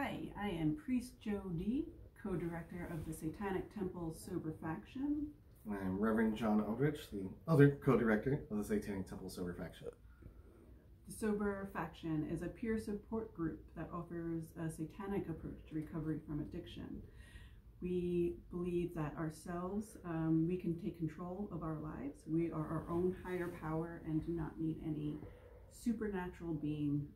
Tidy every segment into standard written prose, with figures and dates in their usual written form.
Hi, I am Priest Joe D., co-director of the Satanic Temple Sober Faction. I'm Reverend John Eldritch, the other co-director of the Satanic Temple Sober Faction. The Sober Faction is a peer support group that offers a satanic approach to recovery from addiction. We believe that ourselves, we can take control of our lives. We are our own higher power and do not need any supernatural being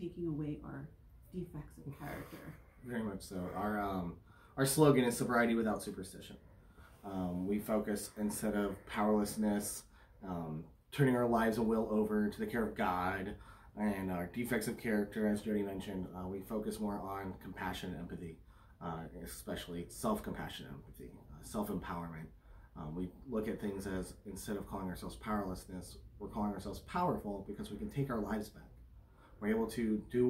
taking away our defects of character. Very much so. Our slogan is sobriety without superstition. We focus, instead of powerlessness, turning our lives and will over to the care of God, and our defects of character, as Jody mentioned, we focus more on compassion and empathy, especially self-compassion and empathy, self-empowerment. We look at things as, instead of calling ourselves powerlessness, we're calling ourselves powerful because we can take our lives back. We're able to do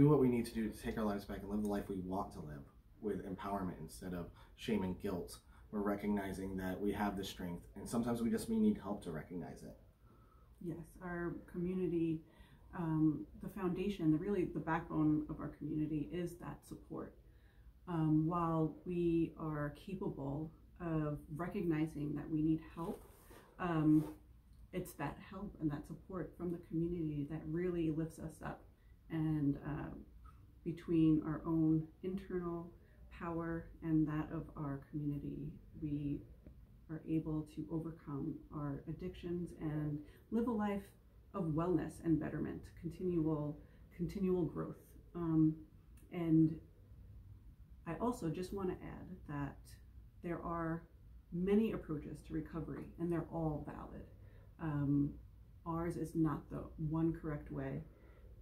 what we need to do to take our lives back and live the life we want to live with empowerment instead of shame and guilt. We're recognizing that we have the strength, and sometimes we just need help to recognize it. Yes, our community, the foundation, really the backbone of our community is that support. While we are capable of recognizing that we need help, it's that help and that support from the community that really lifts us up. And between our own internal power and that of our community, we are able to overcome our addictions and live a life of wellness and betterment, continual growth. And I also just want to add that there are many approaches to recovery, and they're all valid. Ours is not the one correct way.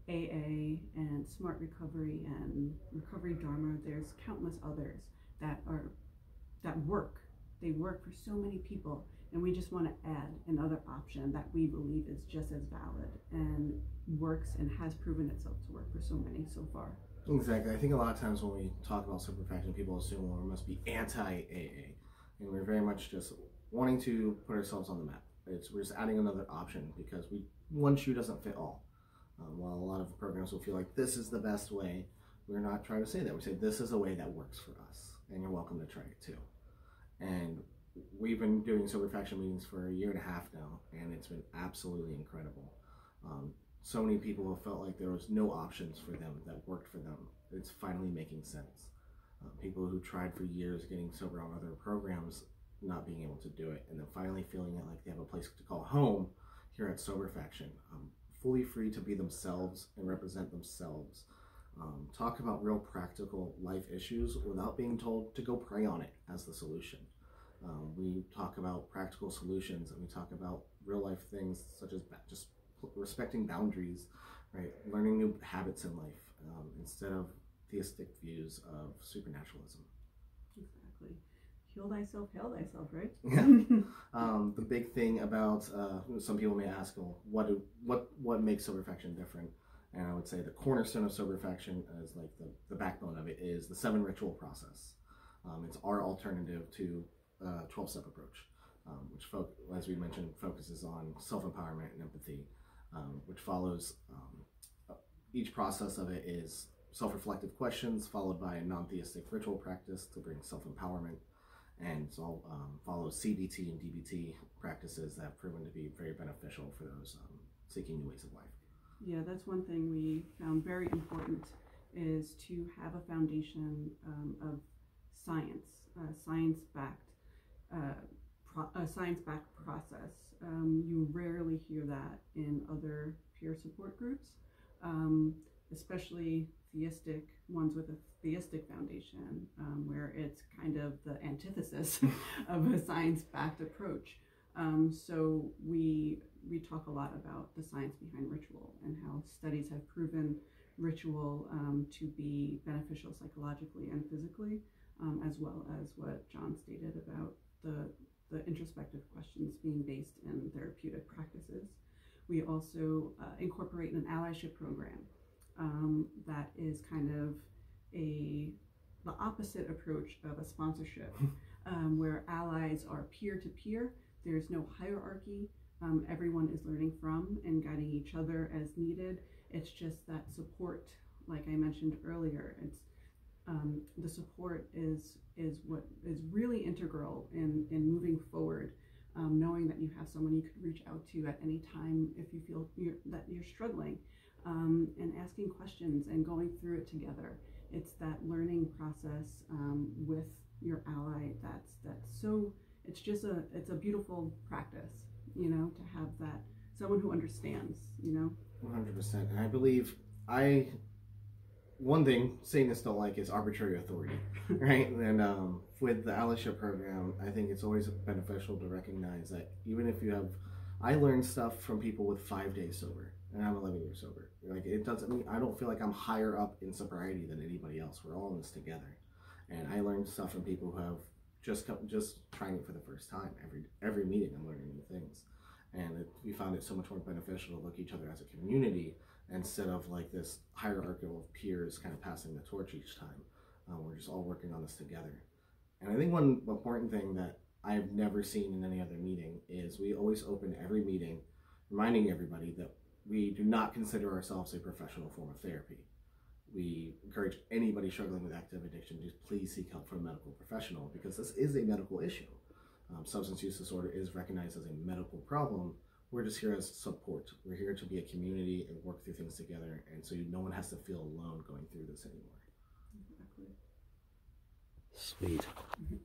AA and Smart Recovery and Recovery Dharma, there's countless others that work. They work for so many people, and we just want to add another option that we believe is just as valid and works and has proven itself to work for so many so far. Exactly. I think a lot of times when we talk about sober faction, people assume, well, we must be anti-AA, and we're very much just wanting to put ourselves on the map. We're just adding another option because one shoe doesn't fit all. While a lot of programs will feel like this is the best way, we're not trying to say that. We say this is a way that works for us, and you're welcome to try it too. And we've been doing sober faction meetings for 1.5 years now, and it's been absolutely incredible. So many people have felt like there was no options for them that worked for them. It's finally making sense. People who tried for years getting sober on other programs, not being able to do it, and then finally feeling like they have a place to call home here at Sober Faction. Fully free to be themselves and represent themselves. Talk about real practical life issues without being told to go pray on it as the solution. We talk about practical solutions, and we talk about real life things such as just respecting boundaries, right? Learning new habits in life instead of theistic views of supernaturalism. Exactly. Heal thyself, hail thyself, right? Yeah. The big thing about some people may ask, well, what makes Sober Faction different? And I would say the cornerstone of Sober Faction is like the backbone of it is the 7 ritual process. It's our alternative to 12-step approach, which, as we mentioned, focuses on self-empowerment and empathy, which follows each process of it is self-reflective questions followed by a non-theistic ritual practice to bring self-empowerment. And so follows CBT and DBT practices that have proven to be very beneficial for those seeking new ways of life. Yeah, that's one thing we found very important, is to have a foundation of science, science-backed process. You rarely hear that in other peer support groups, especially theistic ones with a theistic foundation, where it's kind of the antithesis of a science-backed approach. So we talk a lot about the science behind ritual and how studies have proven ritual to be beneficial psychologically and physically, as well as what John stated about the introspective questions being based in therapeutic practices. We also incorporate an allyship program that is kind of the opposite approach of a sponsorship, where allies are peer-to-peer. There's no hierarchy. Everyone is learning from and guiding each other as needed. It's just that support like I mentioned earlier, it's the support is what is really integral in moving forward. Knowing that you have someone you could reach out to at any time if you feel that you're struggling, and asking questions and going through it together. It's that learning process with your ally. That's so. It's just it's a beautiful practice, to have that someone who understands. 100%. And I believe one thing Satanists don't like is arbitrary authority, right? And with the allyship program, I think it's always beneficial to recognize that even if you have, I learned stuff from people with 5 days sober, and I'm 11 years sober. Like, it doesn't mean, I don't feel like I'm higher up in sobriety than anybody else. We're all in this together. And I learned stuff from people who have just trying it for the first time. Every meeting I'm learning new things. And we found it so much more beneficial to look at each other as a community instead of like this hierarchical of peers kind of passing the torch each time. We're just all working on this together. And I think one important thing that I've never seen in any other meeting is we always open every meeting reminding everybody that we do not consider ourselves a professional form of therapy. We encourage anybody struggling with active addiction to please seek help from a medical professional, because this is a medical issue. Substance use disorder is recognized as a medical problem. We're just here as support. We're here to be a community and work through things together, and so no one has to feel alone going through this anymore. Exactly. Sweet. Mm-hmm.